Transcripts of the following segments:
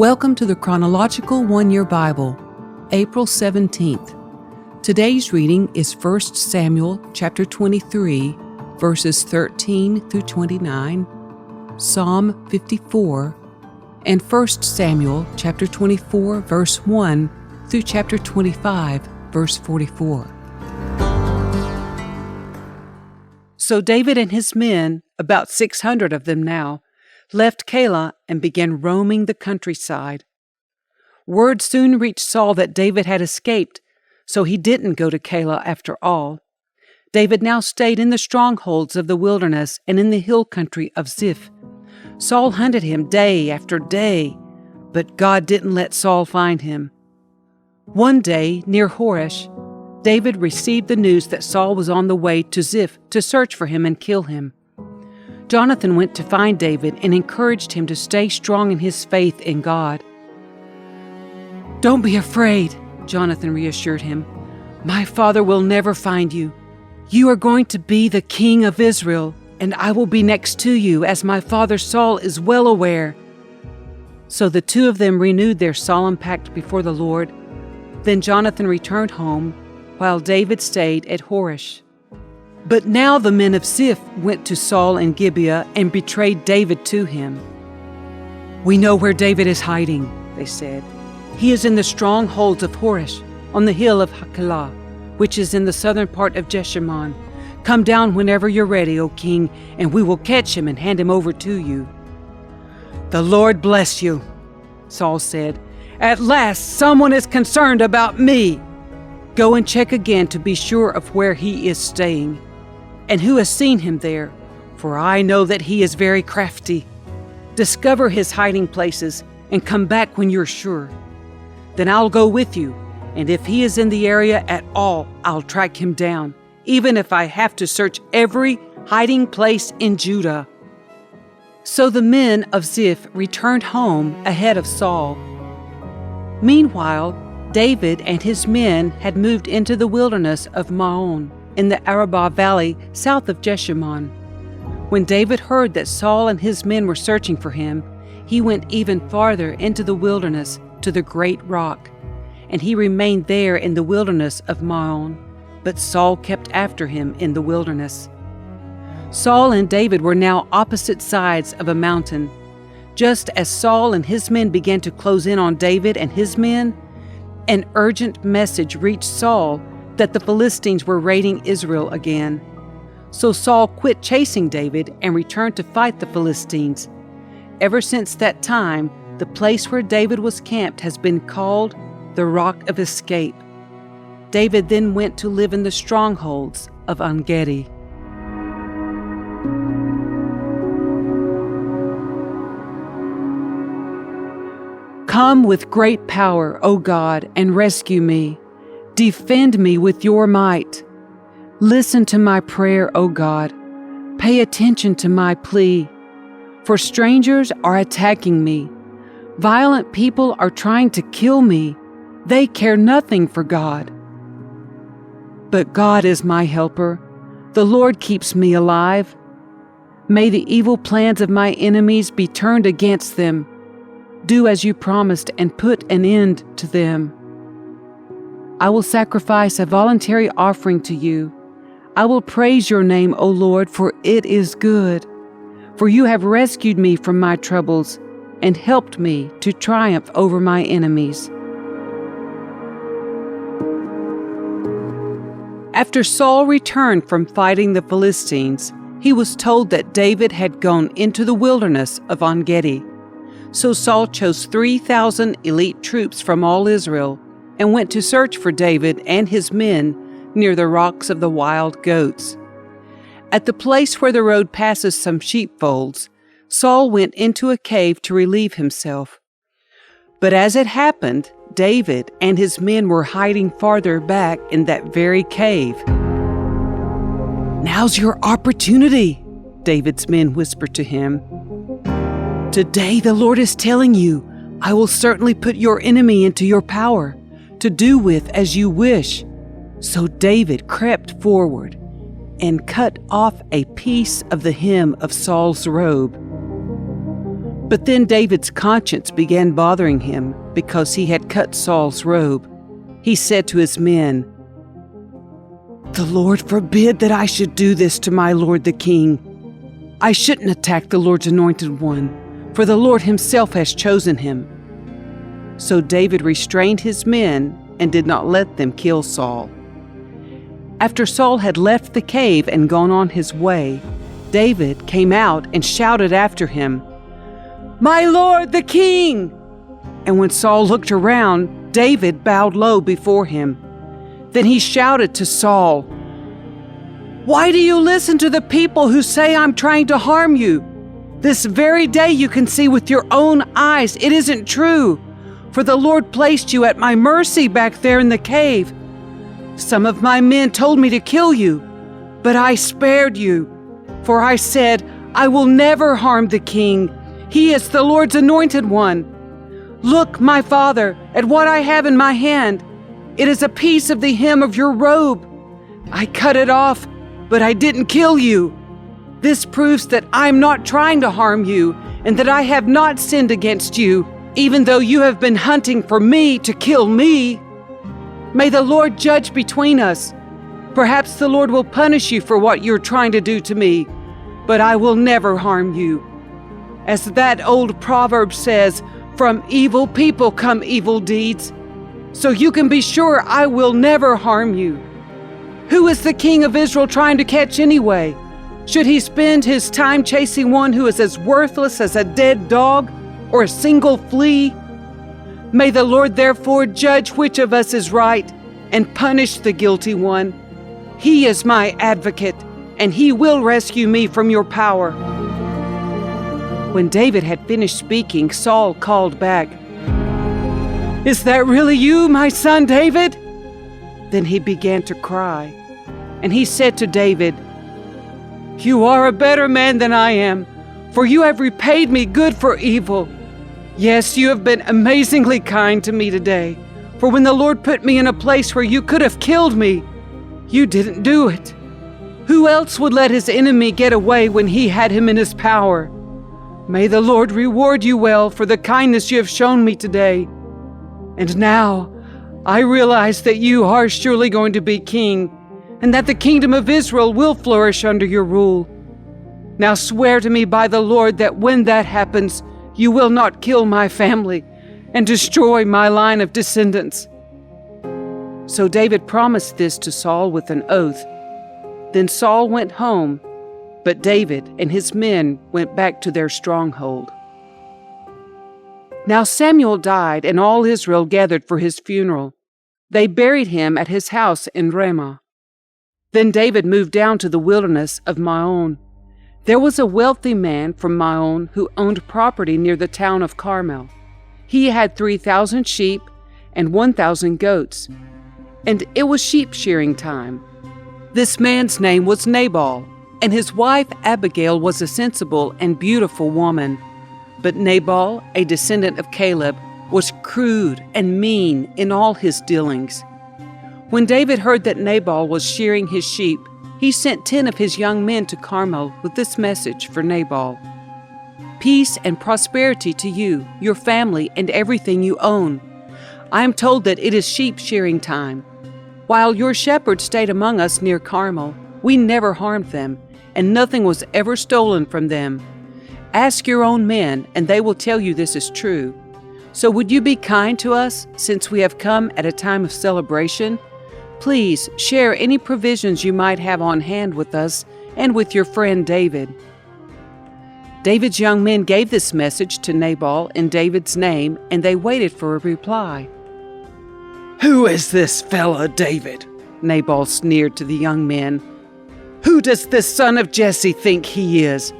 Welcome to the Chronological One-Year Bible, April 17th. Today's reading is 1 Samuel chapter 23, verses 13 through 29, Psalm 54, and 1 Samuel chapter 24, verse 1 through chapter 25, verse 44. So David and his men, about 600 of them now, left Keilah and began roaming the countryside. Word soon reached Saul that David had escaped, so he didn't go to Keilah after all. David now stayed in the strongholds of the wilderness and in the hill country of Ziph. Saul hunted him day after day, but God didn't let Saul find him. One day, near Horesh, David received the news that Saul was on the way to Ziph to search for him and kill him. Jonathan went to find David and encouraged him to stay strong in his faith in God. "Don't be afraid," Jonathan reassured him. "My father will never find you. You are going to be the king of Israel, and I will be next to you, as my father Saul is well aware." So the two of them renewed their solemn pact before the Lord. Then Jonathan returned home, while David stayed at Horesh. But now the men of Ziph went to Saul in Gibeah and betrayed David to him. "We know where David is hiding," they said. "He is in the strongholds of Horesh, on the hill of Hickory, which is in the southern part of Jeshimon. Come down whenever you're ready, O king, and we will catch him and hand him over to you." "The Lord bless you," Saul said. "At last someone is concerned about me. Go and check again to be sure of where he is staying, and who has seen him there, for I know that he is very crafty. Discover his hiding places and come back when you're sure. Then I'll go with you, and if he is in the area at all, I'll track him down, even if I have to search every hiding place in Judah." So the men of Ziph returned home ahead of Saul. Meanwhile, David and his men had moved into the wilderness of Maon, in the Arabah Valley south of Jeshimon. When David heard that Saul and his men were searching for him, he went even farther into the wilderness to the great rock, and he remained there in the wilderness of Maon, but Saul kept after him in the wilderness. Saul and David were now opposite sides of a mountain. Just as Saul and his men began to close in on David and his men, an urgent message reached Saul that the Philistines were raiding Israel again. So Saul quit chasing David and returned to fight the Philistines. Ever since that time, the place where David was camped has been called the Rock of Escape. David then went to live in the strongholds of En-gedi. Come with great power, O God, and rescue me. Defend me with your might. Listen to my prayer, O God. Pay attention to my plea. For strangers are attacking me. Violent people are trying to kill me. They care nothing for God. But God is my helper. The Lord keeps me alive. May the evil plans of my enemies be turned against them. Do as you promised and put an end to them. I will sacrifice a voluntary offering to you. I will praise your name, O Lord, for it is good. For you have rescued me from my troubles and helped me to triumph over my enemies. After Saul returned from fighting the Philistines, he was told that David had gone into the wilderness of En-gedi. So Saul chose 3,000 elite troops from all Israel and went to search for David and his men near the rocks of the wild goats. At the place where the road passes some sheepfolds, Saul went into a cave to relieve himself. But as it happened, David and his men were hiding farther back in that very cave. "Now's your opportunity," David's men whispered to him. "Today the Lord is telling you, I will certainly put your enemy into your power, to do with as you wish." So David crept forward and cut off a piece of the hem of Saul's robe. But then David's conscience began bothering him because he had cut Saul's robe. He said to his men, "The Lord forbid that I should do this to my lord the king. I shouldn't attack the Lord's anointed one, for the Lord himself has chosen him." So David restrained his men and did not let them kill Saul. After Saul had left the cave and gone on his way, David came out and shouted after him, "My lord the king!" And when Saul looked around, David bowed low before him. Then he shouted to Saul, "Why do you listen to the people who say I'm trying to harm you? This very day you can see with your own eyes it isn't true, for the Lord placed you at my mercy back there in the cave. Some of my men told me to kill you, but I spared you, for I said, I will never harm the king. He is the Lord's anointed one. Look, my father, at what I have in my hand. It is a piece of the hem of your robe. I cut it off, but I didn't kill you. This proves that I am not trying to harm you and that I have not sinned against you, even though you have been hunting for me to kill me. May the Lord judge between us. Perhaps the Lord will punish you for what you're trying to do to me, but I will never harm you. As that old proverb says, from evil people come evil deeds. So you can be sure I will never harm you. Who is the king of Israel trying to catch anyway? Should he spend his time chasing one who is as worthless as a dead dog or a single flea? May the Lord therefore judge which of us is right and punish the guilty one. He is my advocate, and he will rescue me from your power." When David had finished speaking, Saul called back, "Is that really you, my son David?" Then he began to cry, and he said to David, "You are a better man than I am, for you have repaid me good for evil. Yes, you have been amazingly kind to me today, for when the Lord put me in a place where you could have killed me, you didn't do it. Who else would let his enemy get away when he had him in his power? May the Lord reward you well for the kindness you have shown me today. And now, I realize that you are surely going to be king, and that the kingdom of Israel will flourish under your rule. Now swear to me by the Lord that when that happens, you will not kill my family and destroy my line of descendants." So David promised this to Saul with an oath. Then Saul went home, but David and his men went back to their stronghold. Now Samuel died, and all Israel gathered for his funeral. They buried him at his house in Ramah. Then David moved down to the wilderness of Maon. There was a wealthy man from Maon who owned property near the town of Carmel. He had 3,000 sheep and 1,000 goats, and it was sheep shearing time. This man's name was Nabal, and his wife Abigail was a sensible and beautiful woman. But Nabal, a descendant of Caleb, was crude and mean in all his dealings. When David heard that Nabal was shearing his sheep, he sent 10 of his young men to Carmel with this message for Nabal: "Peace and prosperity to you, your family, and everything you own. I am told that it is sheep shearing time. While your shepherds stayed among us near Carmel, we never harmed them, and nothing was ever stolen from them. Ask your own men, and they will tell you this is true. So would you be kind to us, since we have come at a time of celebration? Please share any provisions you might have on hand with us and with your friend David." David's young men gave this message to Nabal in David's name, and they waited for a reply. "Who is this fellow David?" Nabal sneered to the young men. "Who does this son of Jesse think he is?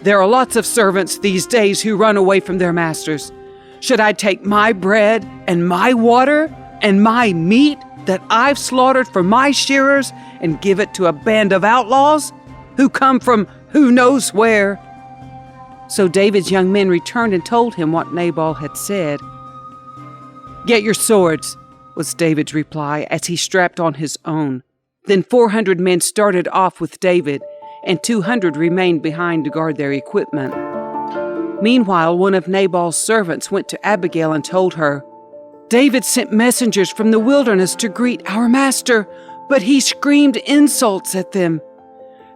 There are lots of servants these days who run away from their masters. Should I take my bread and my water and my meat that I've slaughtered for my shearers and give it to a band of outlaws who come from who knows where?" So David's young men returned and told him what Nabal had said. "Get your swords," was David's reply as he strapped on his own. Then 400 men started off with David, and 200 remained behind to guard their equipment. Meanwhile, one of Nabal's servants went to Abigail and told her, "David sent messengers from the wilderness to greet our master, but he screamed insults at them.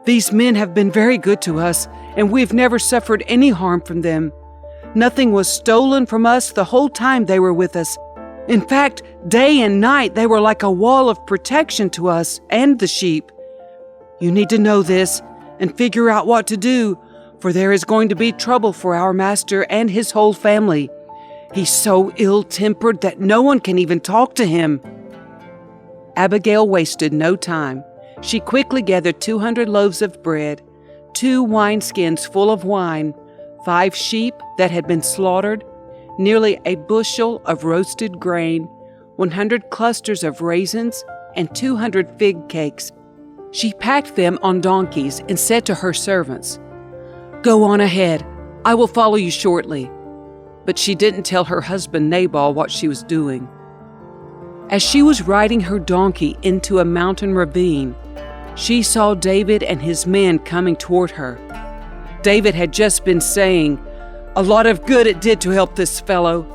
These men have been very good to us, and we've never suffered any harm from them. Nothing was stolen from us the whole time they were with us. In fact, day and night they were like a wall of protection to us and the sheep. You need to know this and figure out what to do, for there is going to be trouble for our master and his whole family. He's so ill-tempered that no one can even talk to him." Abigail wasted no time. She quickly gathered 200 loaves of bread, 2 wineskins full of wine, 5 sheep that had been slaughtered, nearly a bushel of roasted grain, 100 clusters of raisins, and 200 fig cakes. She packed them on donkeys and said to her servants, "Go on ahead. I will follow you shortly." But she didn't tell her husband Nabal what she was doing. As she was riding her donkey into a mountain ravine, she saw David and his men coming toward her. David had just been saying, "A lot of good it did to help this fellow.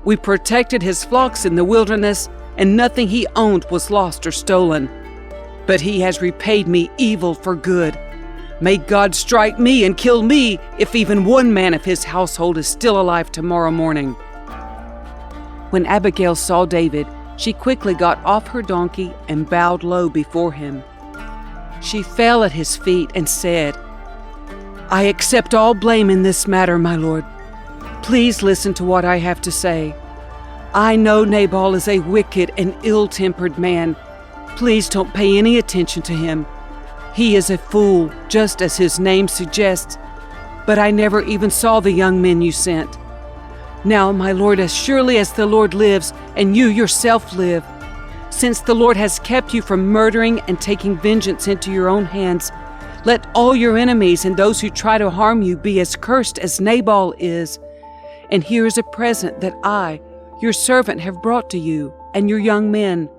We protected his flocks in the wilderness, and nothing he owned was lost or stolen. But he has repaid me evil for good. May God strike me and kill me if even one man of his household is still alive tomorrow morning." When Abigail saw David, she quickly got off her donkey and bowed low before him. She fell at his feet and said, "I accept all blame in this matter, my lord. Please listen to what I have to say. I know Nabal is a wicked and ill-tempered man. Please don't pay any attention to him. He is a fool, just as his name suggests, but I never even saw the young men you sent. Now, my lord, as surely as the Lord lives, and you yourself live, since the Lord has kept you from murdering and taking vengeance into your own hands, let all your enemies and those who try to harm you be as cursed as Nabal is. And here is a present that I, your servant, have brought to you and your young men.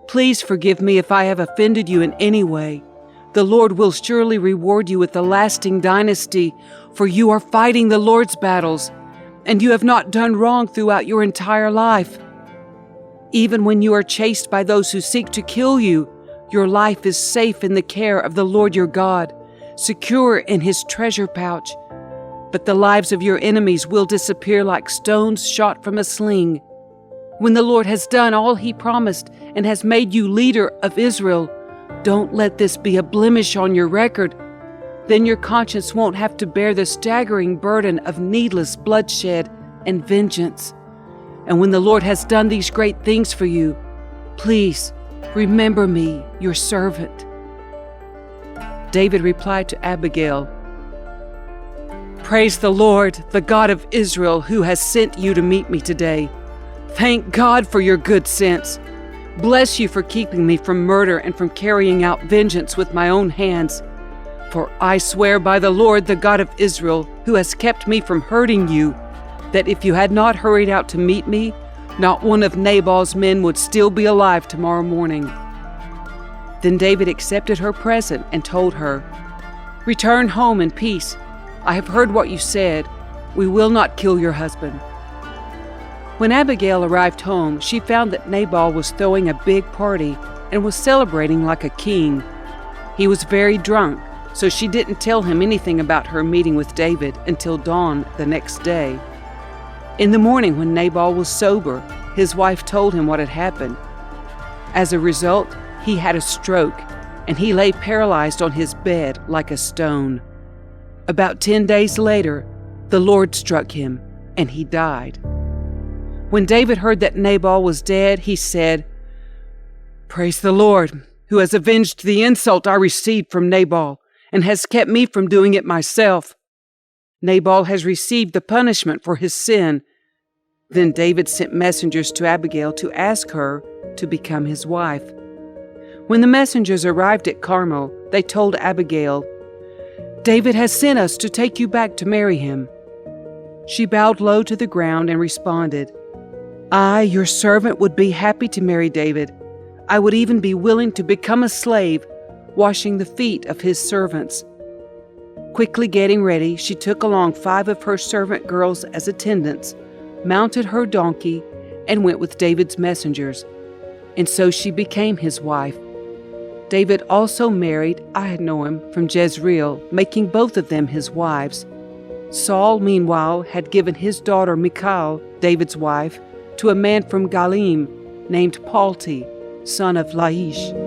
Please forgive me if I have offended you in any way. The Lord will surely reward you with a lasting dynasty, for you are fighting the Lord's battles, and you have not done wrong throughout your entire life. Even when you are chased by those who seek to kill you, your life is safe in the care of the Lord your God, secure in his treasure pouch. But the lives of your enemies will disappear like stones shot from a sling. When the Lord has done all he promised and has made you leader of Israel, don't let this be a blemish on your record. Then your conscience won't have to bear the staggering burden of needless bloodshed and vengeance. And when the Lord has done these great things for you, please remember me, your servant." David replied to Abigail, "Praise the Lord, the God of Israel, who has sent you to meet me today. Thank God for your good sense. Bless you for keeping me from murder and from carrying out vengeance with my own hands. For I swear by the Lord, the God of Israel, who has kept me from hurting you, that if you had not hurried out to meet me, not one of Nabal's men would still be alive tomorrow morning." Then David accepted her present and told her, "Return home in peace. I have heard what you said. We will not kill your husband." When Abigail arrived home, she found that Nabal was throwing a big party and was celebrating like a king. He was very drunk, so she didn't tell him anything about her meeting with David until dawn the next day. In the morning, when Nabal was sober, his wife told him what had happened. As a result, he had a stroke, and he lay paralyzed on his bed like a stone. About 10 days later, the Lord struck him, and he died. When David heard that Nabal was dead, he said, "Praise the Lord, who has avenged the insult I received from Nabal, and has kept me from doing it myself. Nabal has received the punishment for his sin." Then David sent messengers to Abigail to ask her to become his wife. When the messengers arrived at Carmel, they told Abigail, "David has sent us to take you back to marry him." She bowed low to the ground and responded, "I, your servant, would be happy to marry David. I would even be willing to become a slave, washing the feet of his servants." Quickly getting ready, she took along 5 of her servant girls as attendants, mounted her donkey, and went with David's messengers. And so she became his wife. David also married Ahinoam from Jezreel, making both of them his wives. Saul, meanwhile, had given his daughter Michal, David's wife, to a man from Galim named Palti, son of Laish.